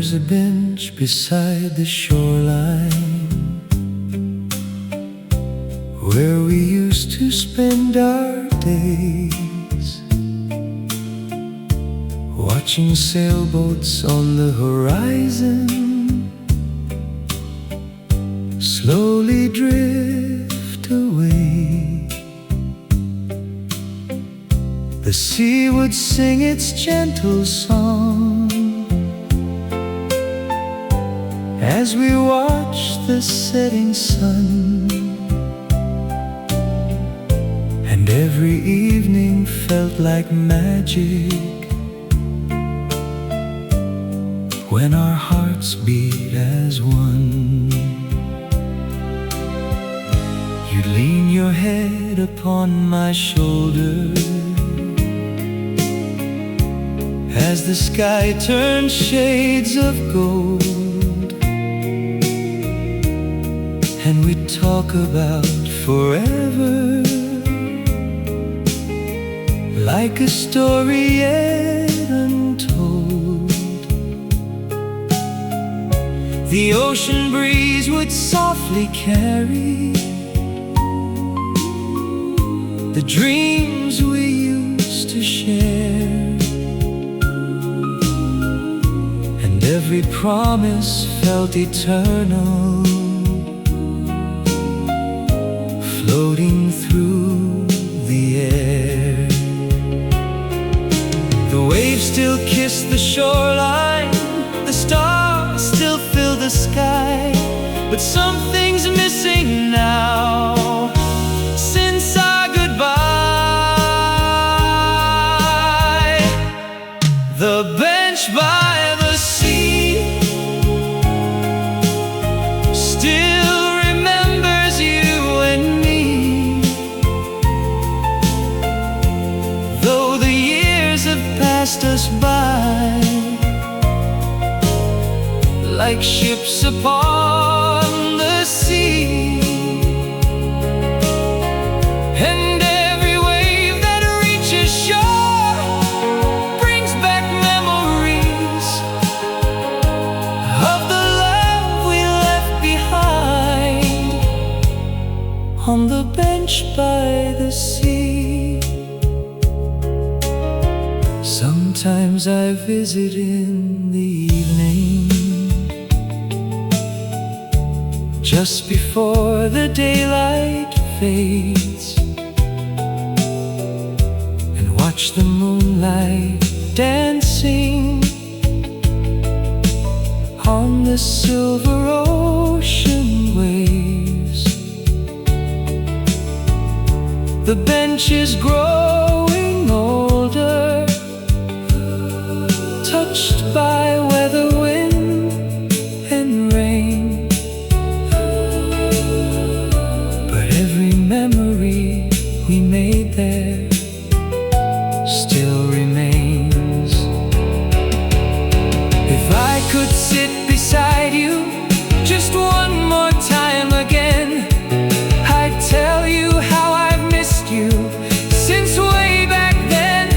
There's a bench beside the shoreline where we used to spend our days, watching sailboats on the horizon slowly drift away. The sea would sing its gentle song as we watched the setting sun, and every evening felt like magic when our hearts beat as one. You'd lean your head upon my shoulder as the sky turned shades of gold, and we'd talk about forever like a story yet untold. The ocean breeze would softly carry the dreams we used to share, and every promise felt eternal, floating through the air. The waves still kiss the shoreline, the stars still fill the sky, but something's missing now since our goodbye. The bench by the sea still remembers you and me, though the years have passed us by like ships upon the sea. And every wave that reaches shore brings back memories of the love we left behind on the bench by the sea. Sometimes I visit in the evening, just before the daylight fades, and watch the moonlight dancing on the silver ocean waves. The bench is growing older, touched by weather, wind, and rain, but every memory we made there still remains. If I could sit beside you just one more time again, I'd tell you how I've missed you since way back then,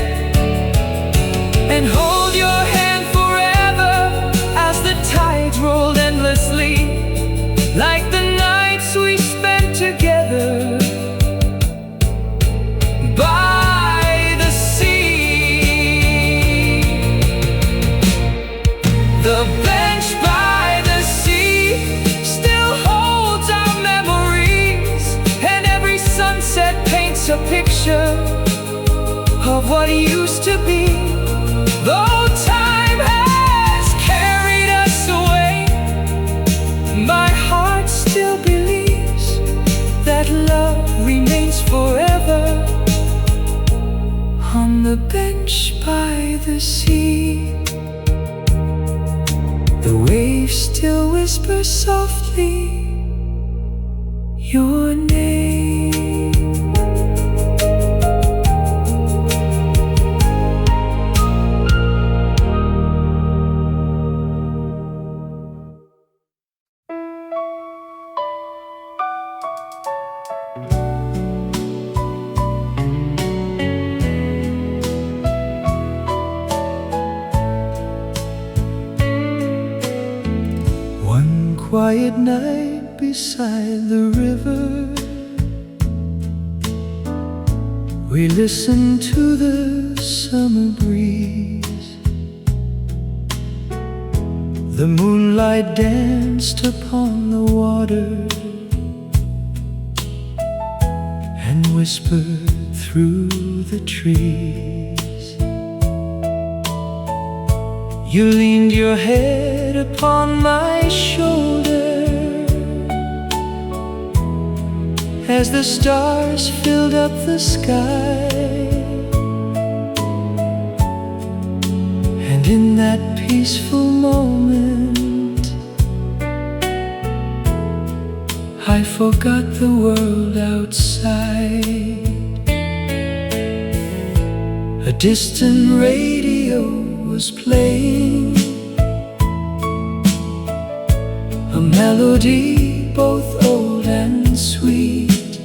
and hold your hand forever as the tides rolled endlessly, like the nights we spent together by the sea. The bench by the sea still holds our memories, and every sunset paints a picture of what used to be. Though time has carried us away, my heart still believes that love remains forever on the bench by the sea. The waves still whisper softly your name. quiet night beside the river, we listen to the summer breeze. The moonlight danced upon the water and whispered through the trees. You leaned your head upon my shoulder as the stars filled up the sky. And in that peaceful moment, I forgot the world outside. A distant radio was playing a melody both old and sweet,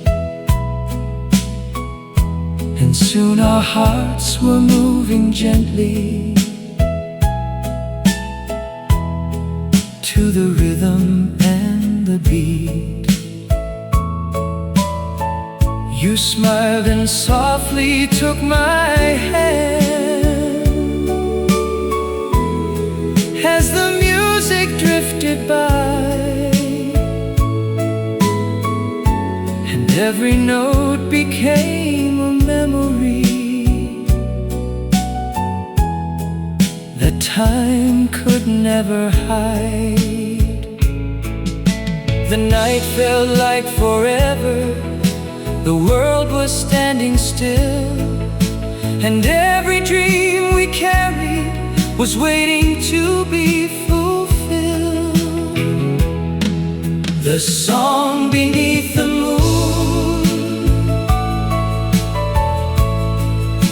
and soon our hearts were moving gently to the rhythm and the beat. You smiled and softly took my hand as the music drifted by, and every note became a memory that time could never hide. The night felt like forever. The world was standing still, and every dream we carried was waiting to be fulfilled. The song beneath the moon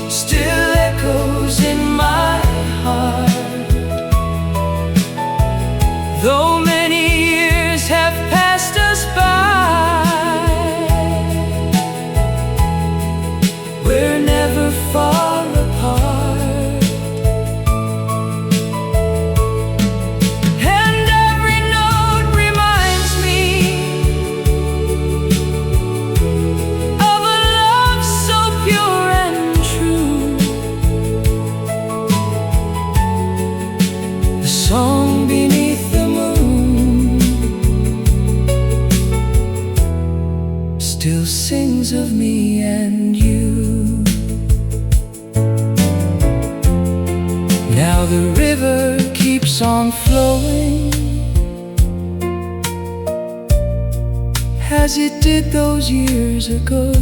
still echoes in my heart, though many years have passed us by. We're never far apart, and every note reminds me of a love so pure and true. The song beneath the moon still sings of me and you. Now the river keeps on flowing as it did those years ago,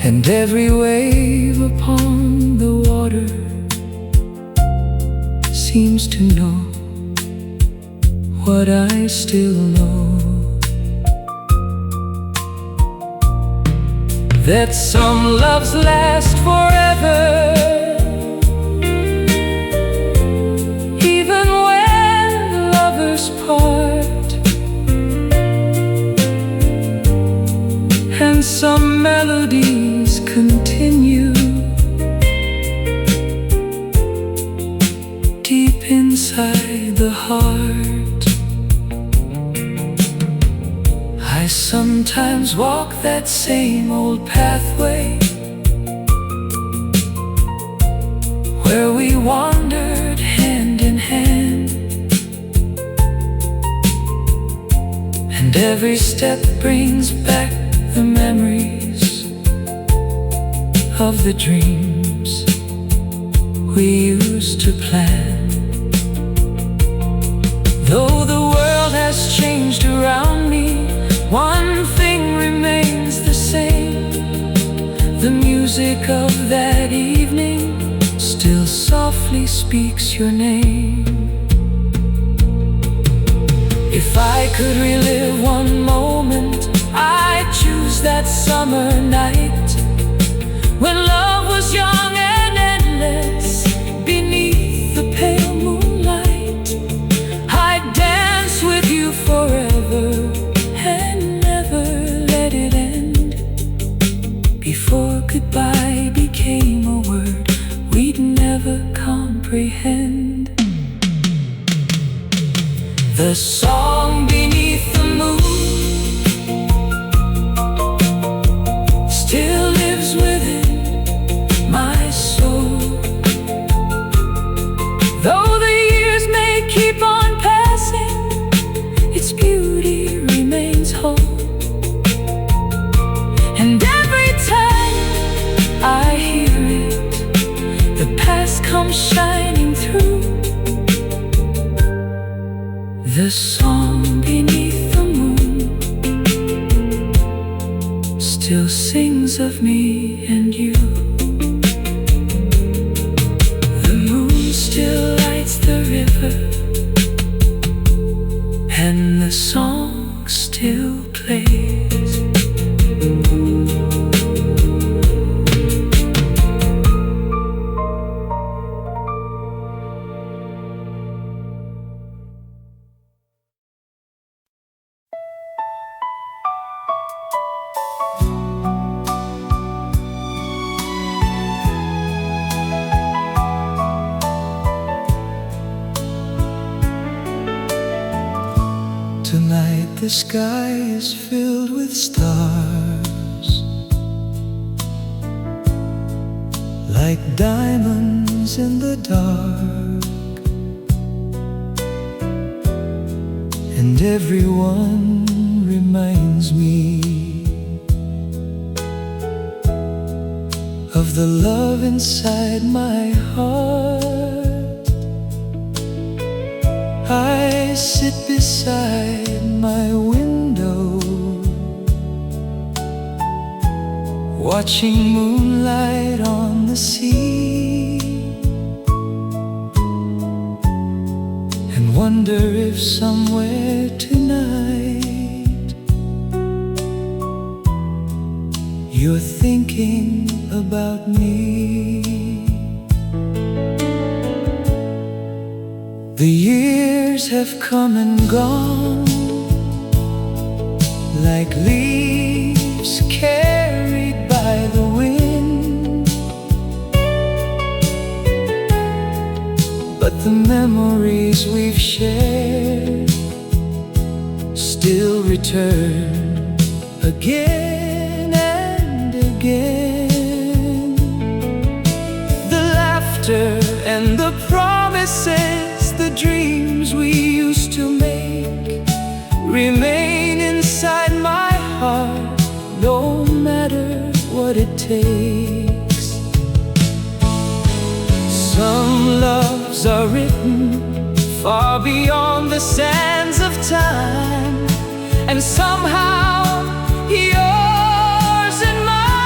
and every wave upon the water seems to know what I still know, that some loves last forever, even when lovers part, and some melodies continue deep inside the heart. I sometimes walk that same old pathway where we wandered hand in hand, and every step brings back the memories of the dreams we used to plan. Though the world has changed around me, one thing remains the same. The music of that evening still softly speaks your name. If I could relive one moment, I'd choose that summer night when love was young and endless beneath the pale moonlight. I'd dance with you forever and never let it end, before goodbye became a word we'd never comprehend. The song beneath the moon still lives within my soul. Though the years may keep on passing, its beauty remains whole. And every time I hear it, the past comes shining through. The song beneath the moon still sings of me and you. The moon still lights the river, and the song still plays. Tonight the sky is filled with stars, like diamonds in the dark, and everyone reminds me of the love inside my heart. I sit beside my window, watching moonlight on the sea, and wonder if somewhere tonight you're thinking about me. The years have come and gone, like leaves carried by the wind, but the memories we've shared still return again and again. The laughter and the promises, the dreams we used to make, remain inside my heart, no matter what it takes. Some loves are written far beyond the sands of time, and somehow yours and mine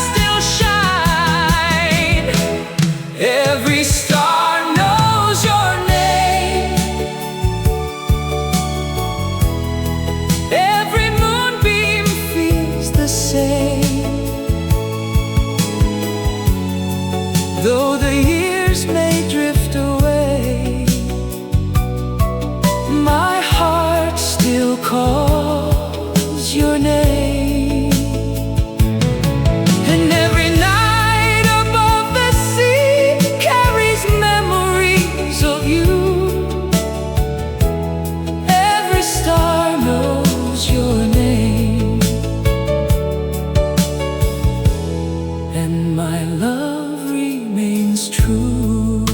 still shine. Every star knows your name, every moonbeam feels the same. Though the years may drift away, my heart still calls your name. And every night above the sea carries memories of you. Every star knows your name, and my love remains true.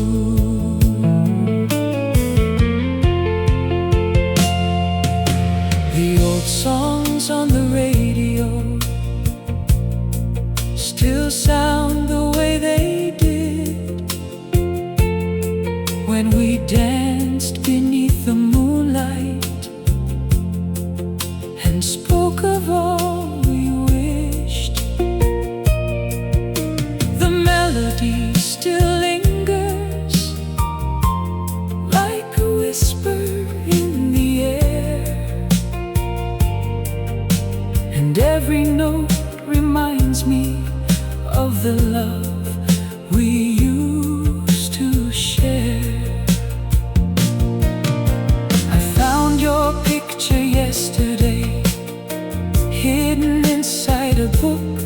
The old songs on the radio still sound the way they did when we danced beneath the moonlight and spoke of all we wished. The melody still lingers like a whisper in the air, and every note reminds me of the love we used to share. I found your picture yesterday, hidden inside a book,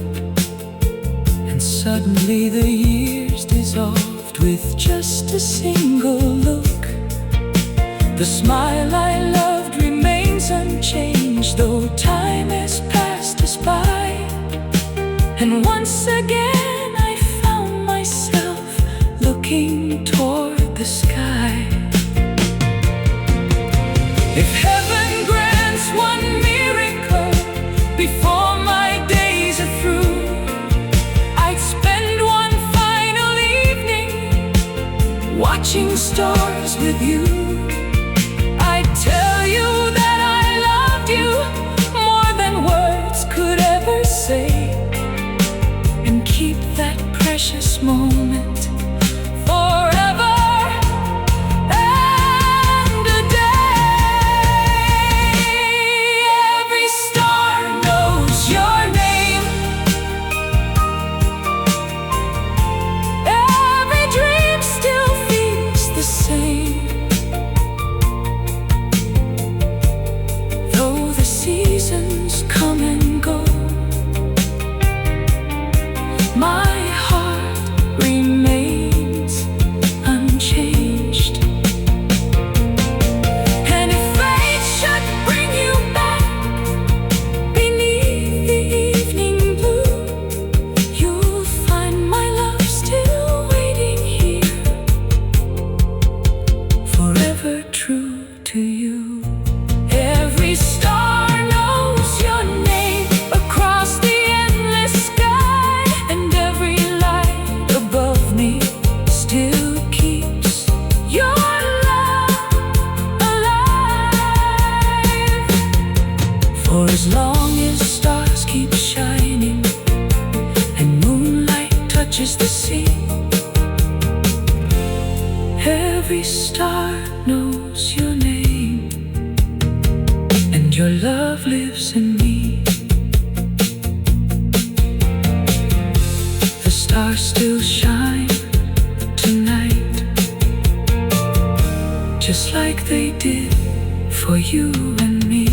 and suddenly the years dissolved with just a single look. The smile I loved remains unchanged, though time has passed us by. And once again I found myself looking toward the sky. If heaven grants one miracle before my days are through, I'd spend one final evening watching stars with you. I'd tell you that I loved you more than words could ever say, and keep that precious moment forever and a day. Every star knows your name, every dream still feels the same. Though the seasons come and go, my heart remains unchanged. And if fate should bring you back beneath the evening blue, you'll find my love still waiting here, forever true to you. Every star knows your name across the endless sky, and every light above me still keeps your love alive. For as long as stars keep shining and moonlight touches the sea, every star knows your name, and your love lives in me. The stars still shine tonight, just like they did for you and me.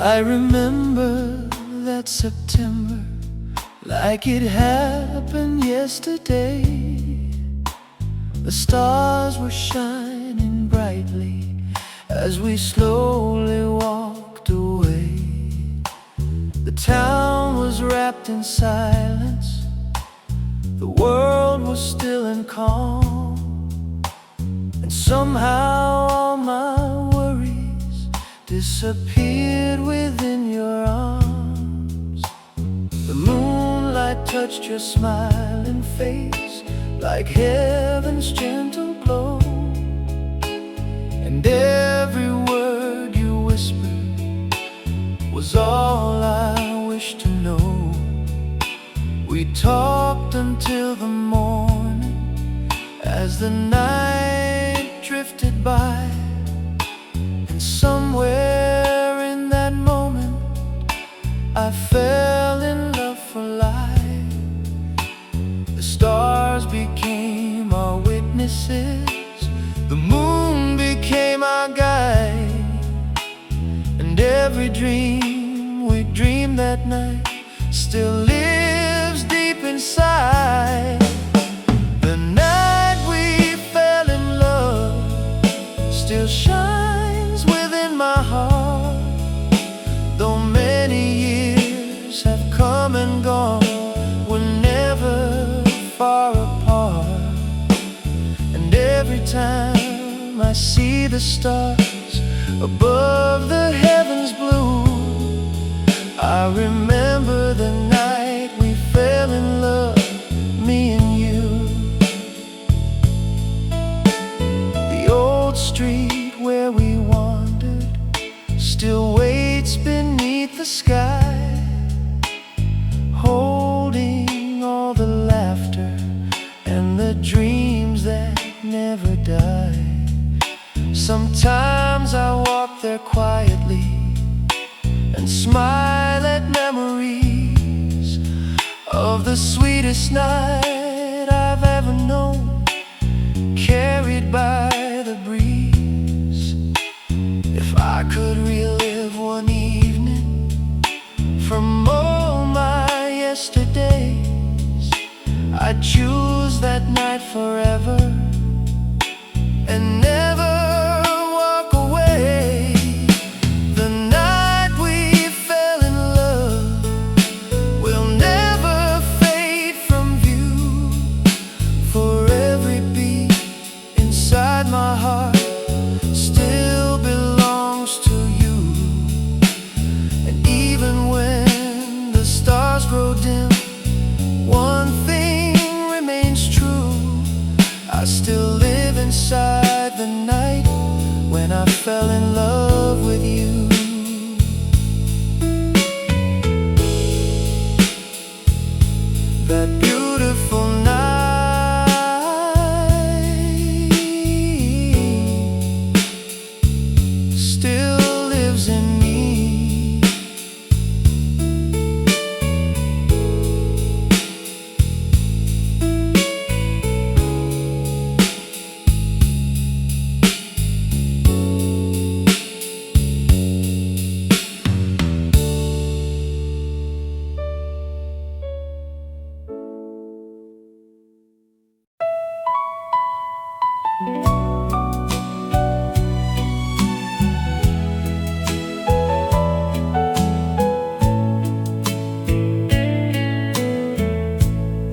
I remember that September like it happened yesterday. The stars were shining brightly as we slowly walked away. The town was wrapped in silence, the world was still and calm, and somehow all my worries disappeared within your arms. The moonlight touched your smiling face like heaven's gentle glow, and every word you whispered was all I wished to know. We talked until the morning as the night drifted by, and somewhere in that moment I fell in love for life. The stars became our witnesses, the moon became our guide, and every dream we dreamed that night still lives deep inside. The night we fell in love still shines within my heart. Though many years have come and gone, we're never far apart. And every time I see the stars above the heavens blue, I remember the night we fell in love, me and you. The old street where we wandered still waits beneath the sky, holding all the laughter and the dreams that never die. Sometimes I walk there quietly and smile at memories of the sweetest night I've ever known, carried by the breeze. If I could relive one evening from all my yesterdays, I'd choose that night forever and never walk away. The night we fell in love will never fade from view, for every beat inside my heart still belongs to you. And even when the stars grow dim, one thing remains true: I still live inside the night when I fell in love with you. That beautiful night still lives in me.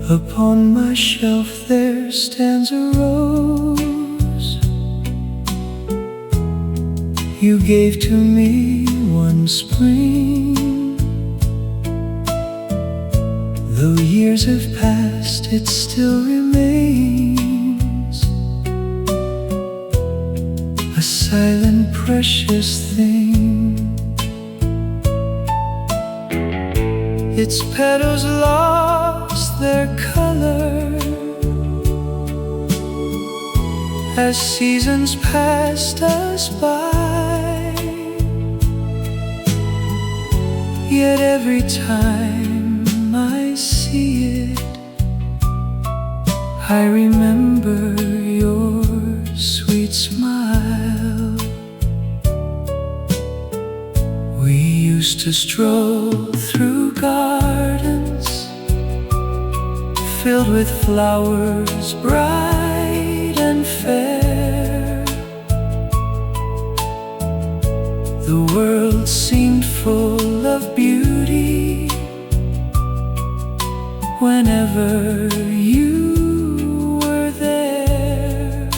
Upon my shelf there stands a rose you gave to me one spring. Though years have passed, it still remains a silent, precious thing. Its petals lost their color as seasons passed us by. Yet every time I see it, I remember your sweet smile. We used to stroll through gardens filled with flowers bright and fair. The world seemed full of beauty whenever you were there.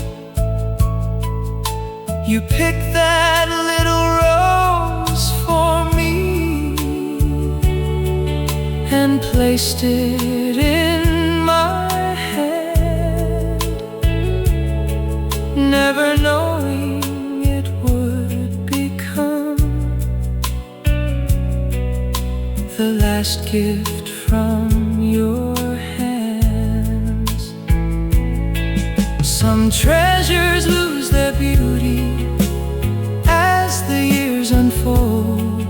You picked that little rose for me and placed it in my hand, never knowing it would become the last gift from your hands. Some treasures lose their beauty as the years unfold,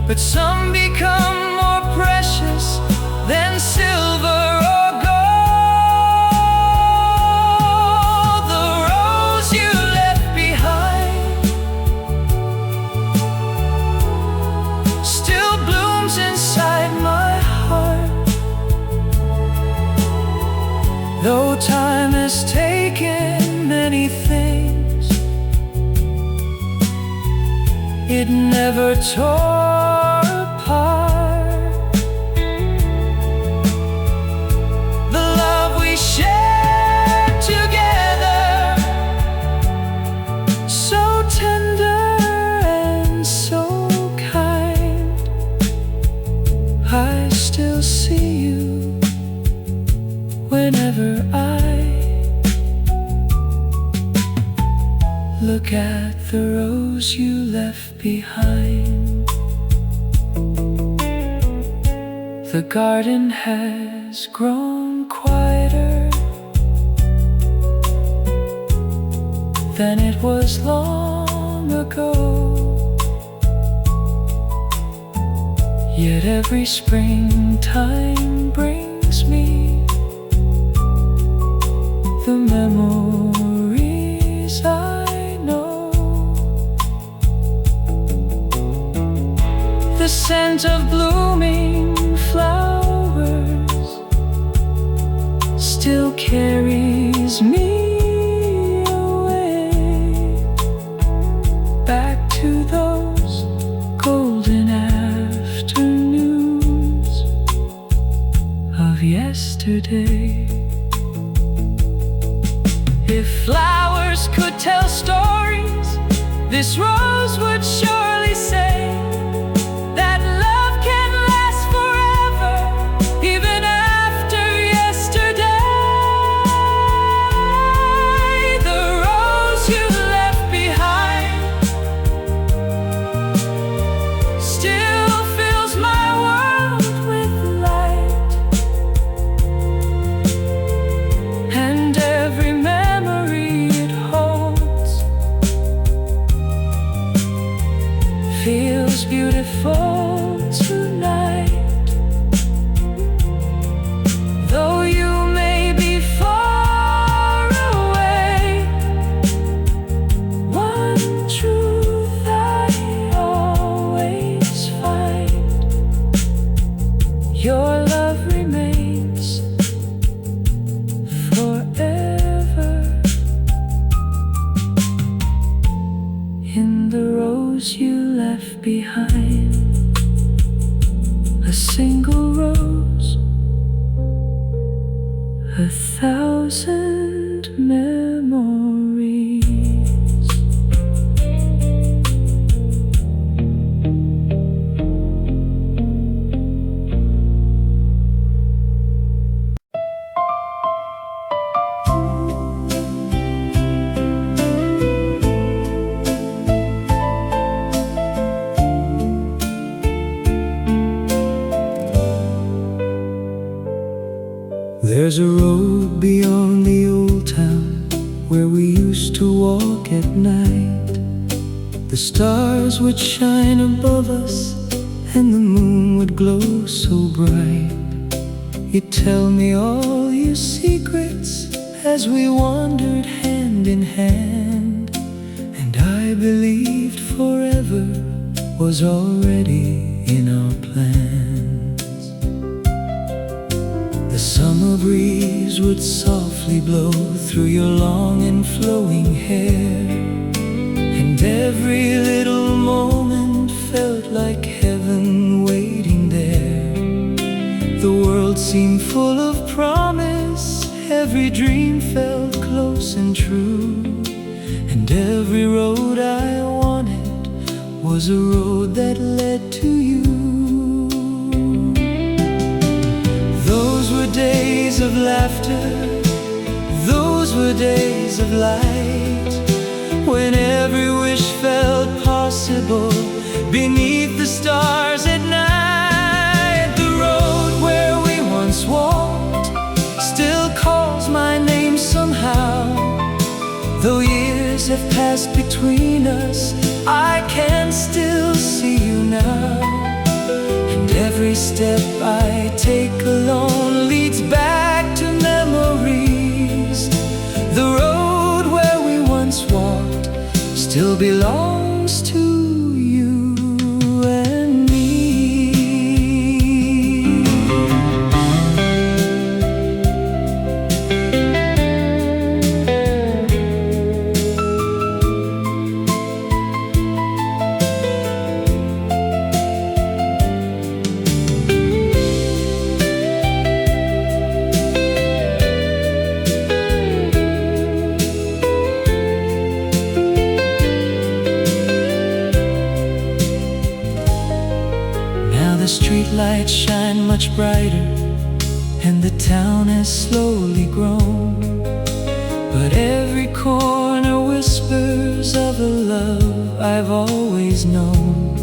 but some become more precious than silver or gold. The rose you left behind still blooms inside my heart. Though time has taken many things, it never tore apart the love we shared together, so tender and so kind. I still see you whenever I look at the rose you left behind. The garden has grown quieter than it was long ago. Yet every springtime brings me the memories I know, the scent of blooming flowers still carries me away back to those golden afternoons of yesterday. If flowers could tell stories, this rose would surely say that love can last forever, even after yesterday. The rose you left behind still fills my world with light, and every memory it holds feels beautiful tonight. Though you may be far away, one truth I always find: your love remains forever in the rose you left behind. A single rose, a thousand memories. There's a road beyond the old town where we used to walk at night. The stars would shine above us and the moon would glow so bright. You'd tell me all your secrets as we wandered hand in hand, and I believed forever was already in our plans. The summer breeze would softly blow through your long and flowing hair, and every little moment felt like heaven waiting there. The world seemed full of promise, every dream felt close and true, and every road I wanted was a road that led to you. Those were days of laughter, those were days of light, when every wish felt possible beneath the stars at night. The road where we once walked still calls my name somehow. Though years have passed between us, I can still see you now. And every step I take alone leads back to memories. The road where we once walked still belongs to you and me. The streetlights shine much brighter, and the town has slowly grown, but every corner whispers of a love I've always known.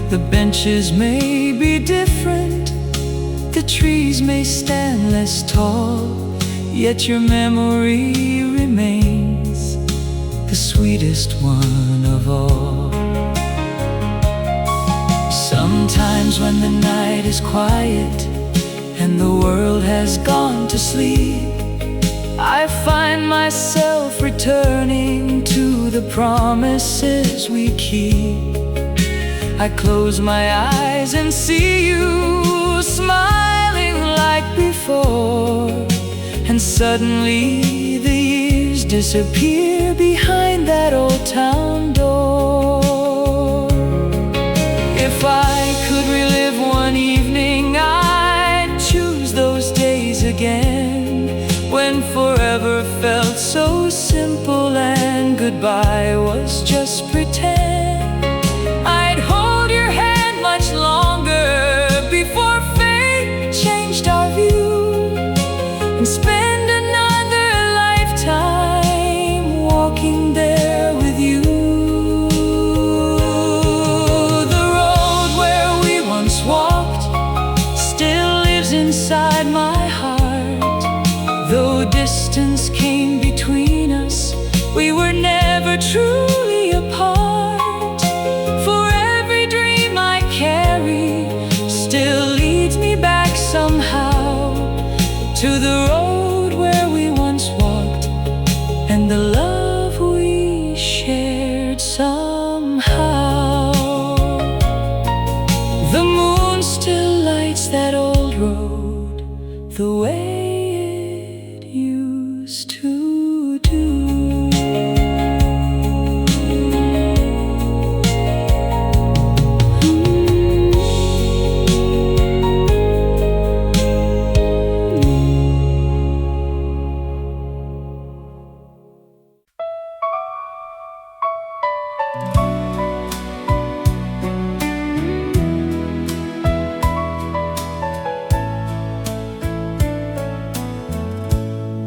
The benches may be different, the trees may stand less tall, yet your memory remains the sweetest one of all. Sometimes Sometimes when the night is quiet and the world has gone to sleep, I find myself returning to the promises we keep. I close my eyes and see you smiling like before, and suddenly the years disappear behind that old town door. If I could relive one evening, I'd choose those days again, when forever felt so simple and goodbye was just pretend. I'd hold your hand much longer before fate changed our view, and spend another lifetime walking there with you. The road where we once walked still lives inside my heart. Though distance came between us, we were never truly apart. For every dream I carry still leads me back somehow to the road where we once walked, and the love we shared somehow. The moon still lights that old road the way it used to do.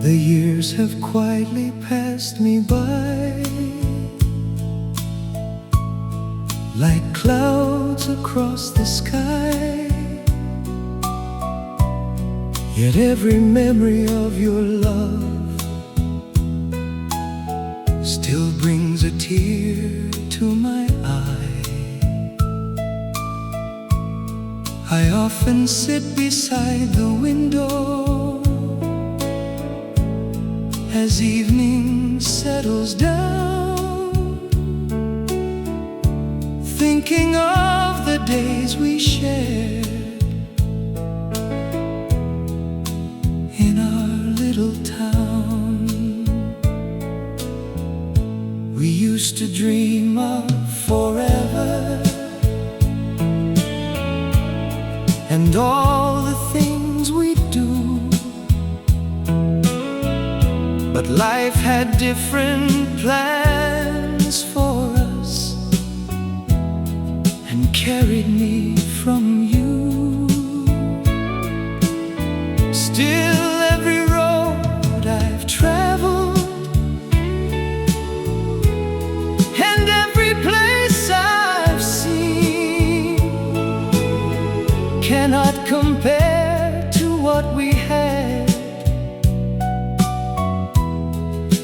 The years have quietly passed me by, like clouds across the sky. Yet every memory of your love still brings a tear to my eye. I often sit beside the window as evening settles down, thinking of the days we shared in our little town. We used to dream of forever and all the things we do, but life had different plans for us and carried me from you. Still every road I've traveled and every place I've seen cannot compare to what we had,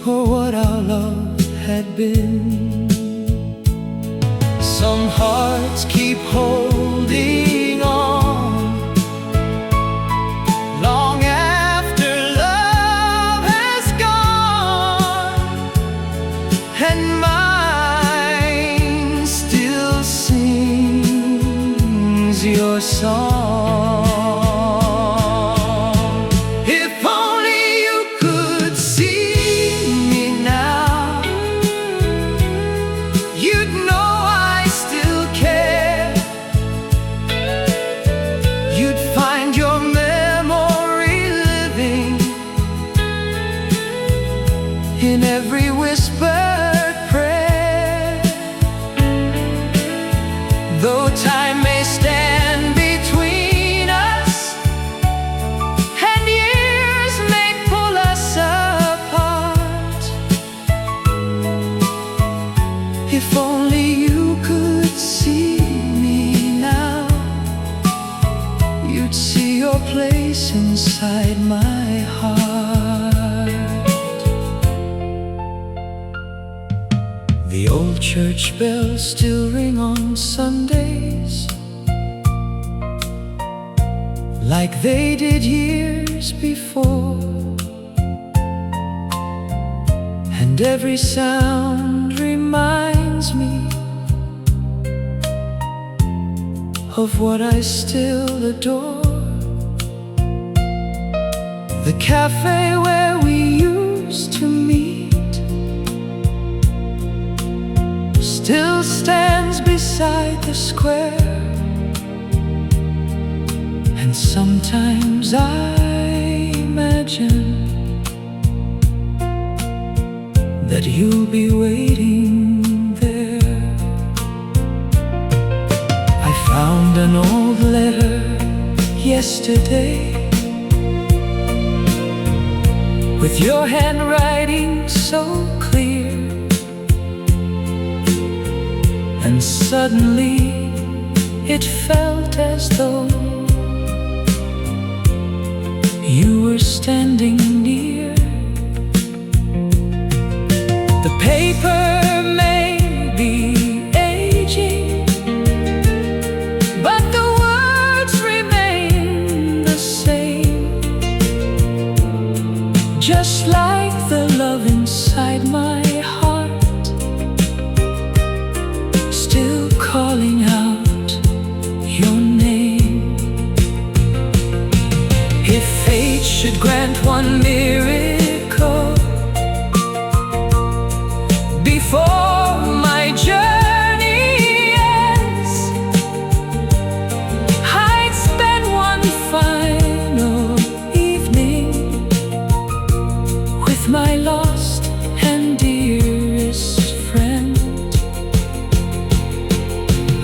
or what our love had been. Some hearts keep holding on long after love has gone, and mine still sings your song. In every whispered prayer, though time may stand between us and years may pull us apart, if only you could see me now, you'd see your place inside my heart. The old church bells still ring on Sundays, like they did years before. And every sound reminds me of what I still adore. The cafe where we used to meet still stands beside the square. And sometimes I imagine that you'll be waiting there. I found an old letter yesterday with your handwriting so clear. And suddenly it felt as though you were standing near. The paper may be aging, but the words remain the same. Just like the love inside my heart, still calling out your name. If fate should grant one miracle before my journey ends, I'd spend one final evening with my lost and dearest friend.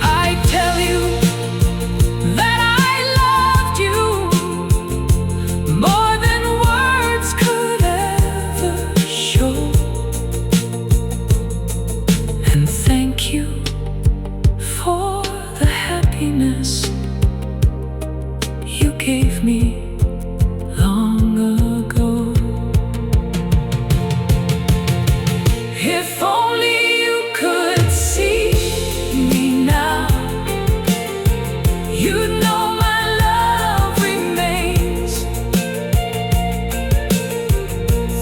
I'd tell you that I loved you more than words could ever show. And thank you for the happiness you gave me long ago. If only you could see me now, you'd know my love remains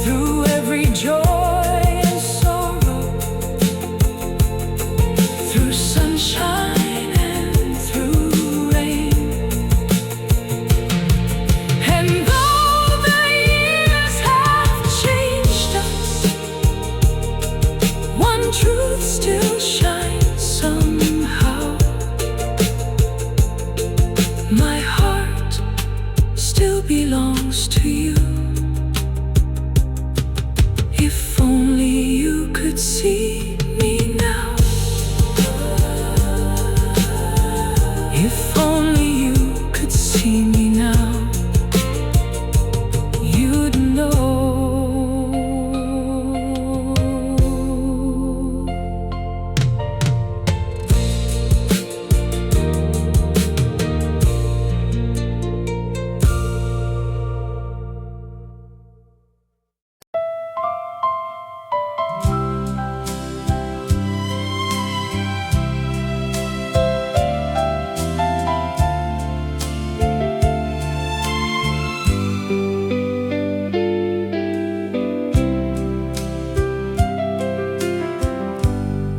through every joy and sorrow, through sunshine and through rain. And though the years have changed us, one truth still shines somehow. My heart still belongs to you. If only you could see me now. If only you could see me now, you'd know.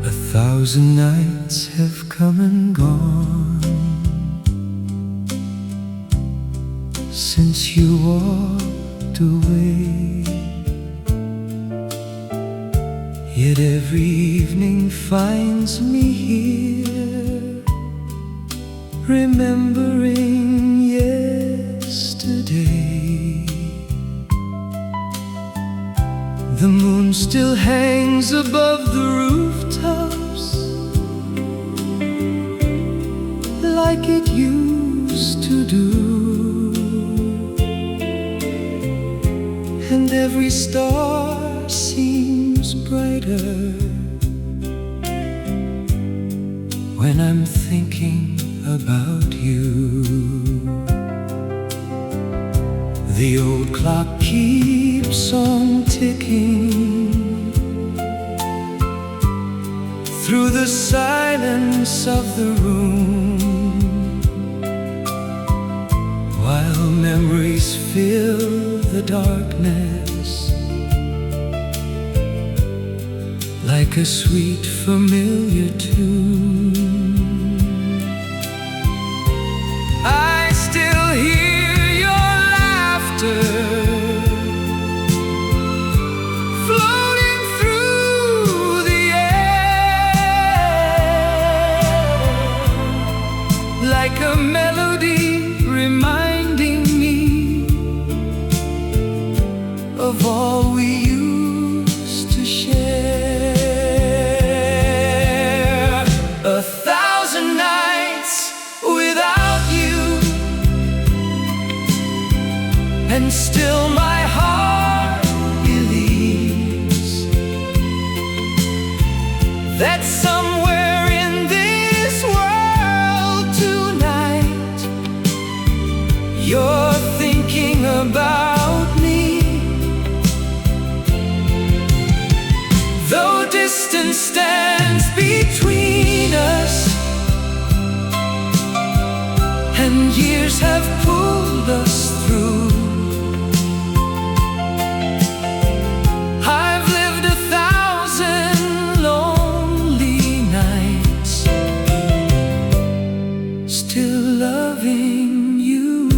A thousand nights have come and gone since you walked away. Yet every evening finds me here, remembering yesterday. The moon still hangs above the rooftops like it used to do, and every star seems brighter when I'm thinking about you. The old clock keeps on ticking through the silence of the room, while the darkness, like a sweet familiar tune. I still hear your laughter floating through the air, like a melody reminding me of all we used to share. 1,000 nights without you, and still my heart believes that somewhere in this world tonight you're thinking about me. Though distance stands between us, and years have pulled us through, I've lived 1,000 lonely nights, still loving you.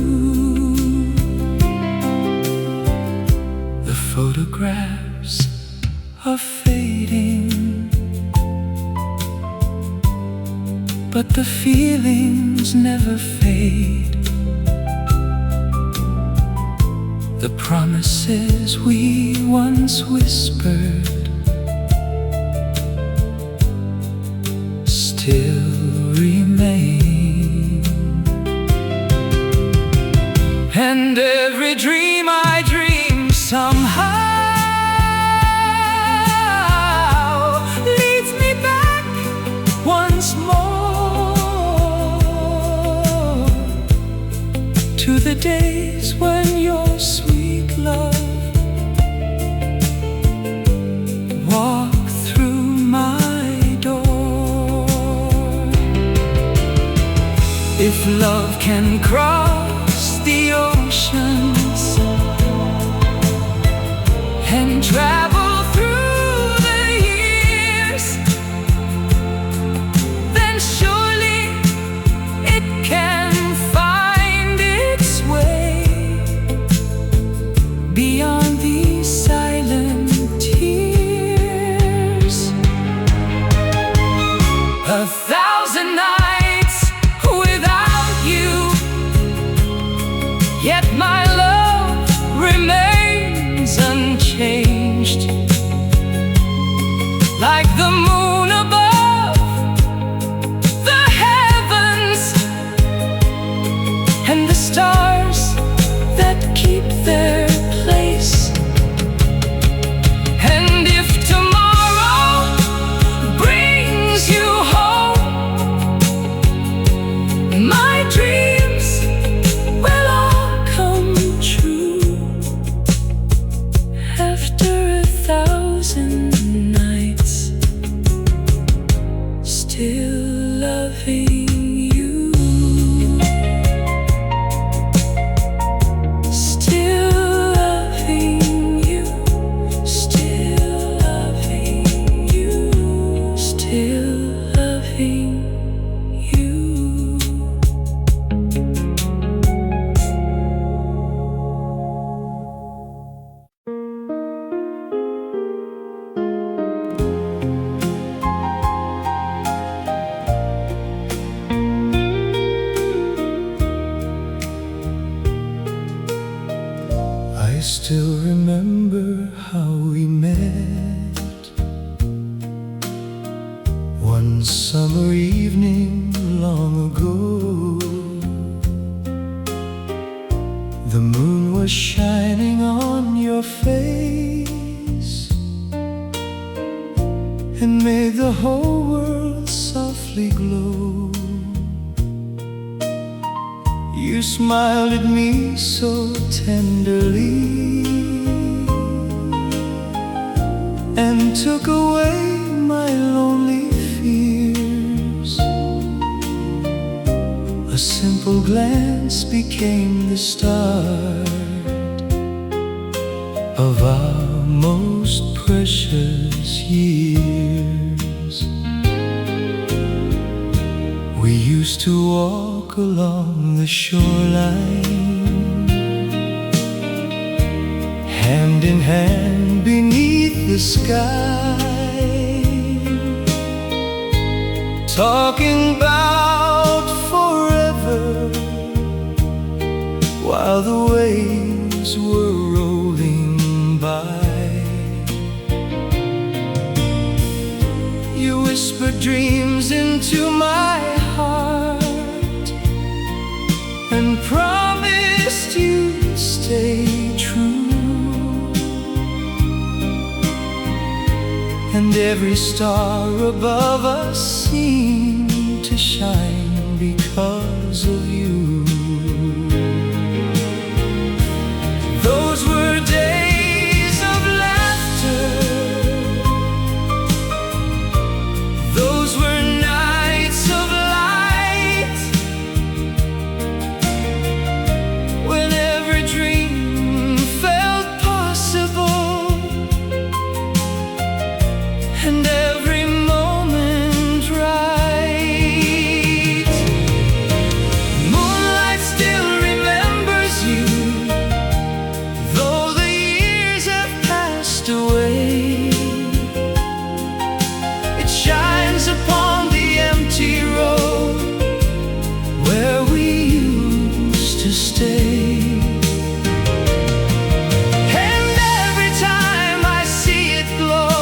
The photographs are fading, but the feelings never fade. The promises we once whispered still remain. And every dream I dream somehow leads me back once more to the days when your sweet love walked through my door. If love can cross the oceans and travel through the years, then surely it can find its way beyond these silent tears. 1,000 nights without you, yet my love remains unchanged, like the moon above the heavens, and the stars that keep their place. And if tomorrow brings you home, my dreams will all come true. After 1,000 nights, still loving you, still loving you, still loving you, still loving you. I still remember how we met one summer evening long ago. The moon was shining on your face and made the whole world softly glow. You smiled at me so tenderly and took away my lonely fears. A simple glance became the start of our most precious years. We used to walk along the shoreline, hand in hand beneath the sky, talking about forever while the waves were rolling by. You whispered dreams into my heart and promised you'd stay true. And every star above us seemed to shine because of you. Those were days of laughter. Those were nights of light, when every dream felt possible and every moment right. Moonlight still remembers you, though the years have passed away. It shines upon the empty road where we used to stay. And every time I see it glow,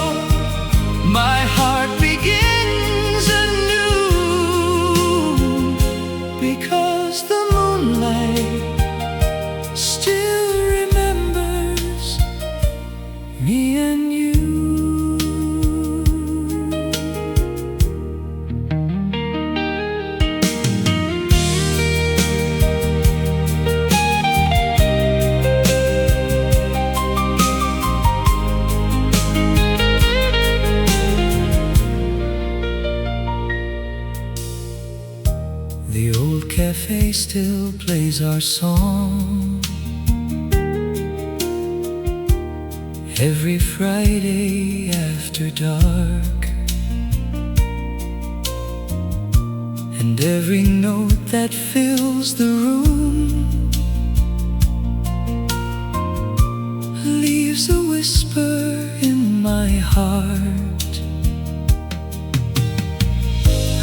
my heart begins anew, because the moonlight still remembers me and you. The old cafe still plays our song every Friday after dark, and every note that fills the room leaves a whisper in my heart.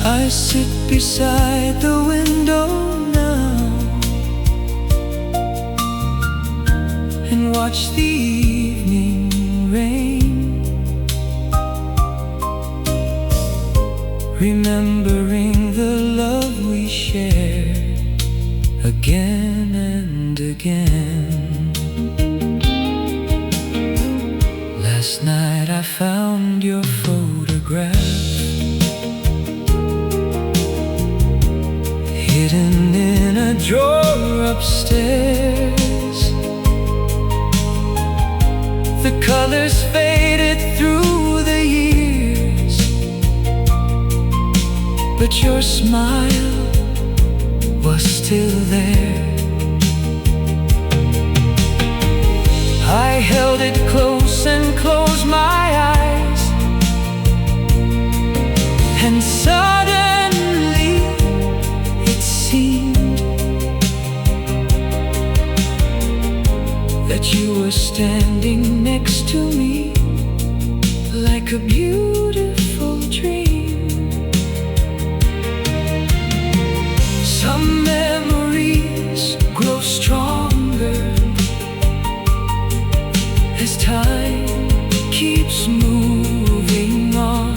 I sit beside the window now and watch the evening rain, remembering the love we shared again and again. Last night I found your photograph hidden in a drawer upstairs. The colors faded through the years, but your smile was still there. I held it close and closed my eyes, and suddenly it seemed that you were standing next to me like a beautiful dream. Some memories grow stronger as time keeps moving on,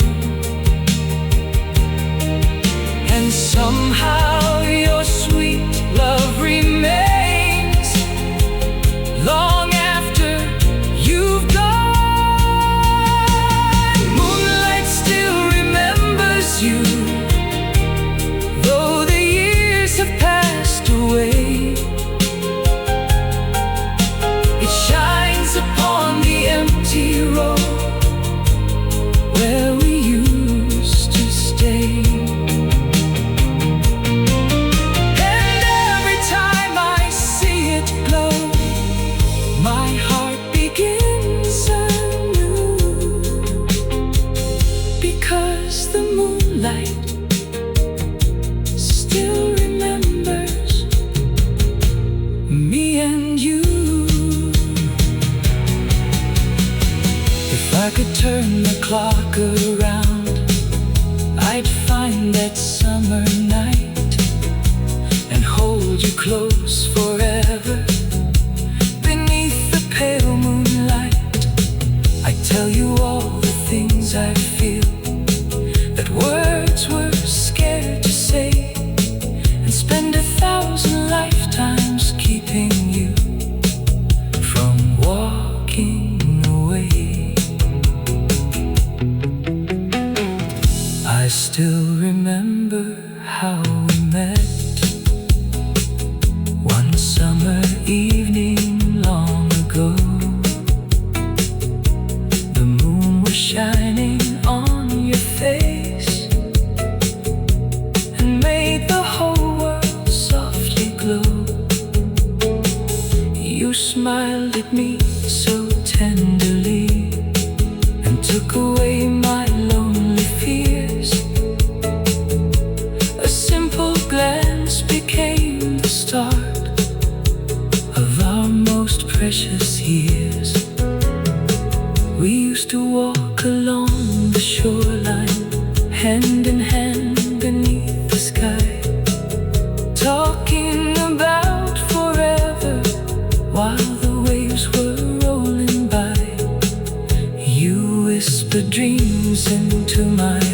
and somehow your sweet love remains long after you've gone. Moonlight could turn the clock around, I'd find that summer night and hold you close forever beneath the pale moonlight. I'd tell you all the things I feel that words were scared to say, and spend 1,000 lifetimes keeping you from walking away. I still remember how we met one summer evening long ago. The moon was shining on your face and made the whole world softly glow. You smiled at me so tenderly and took away my lonely fears. A simple glance became the start of our most precious years. We used to walk along the shoreline, hand in hand beneath the sky, talking about forever while the waves were rolling by. You whispered dreams into my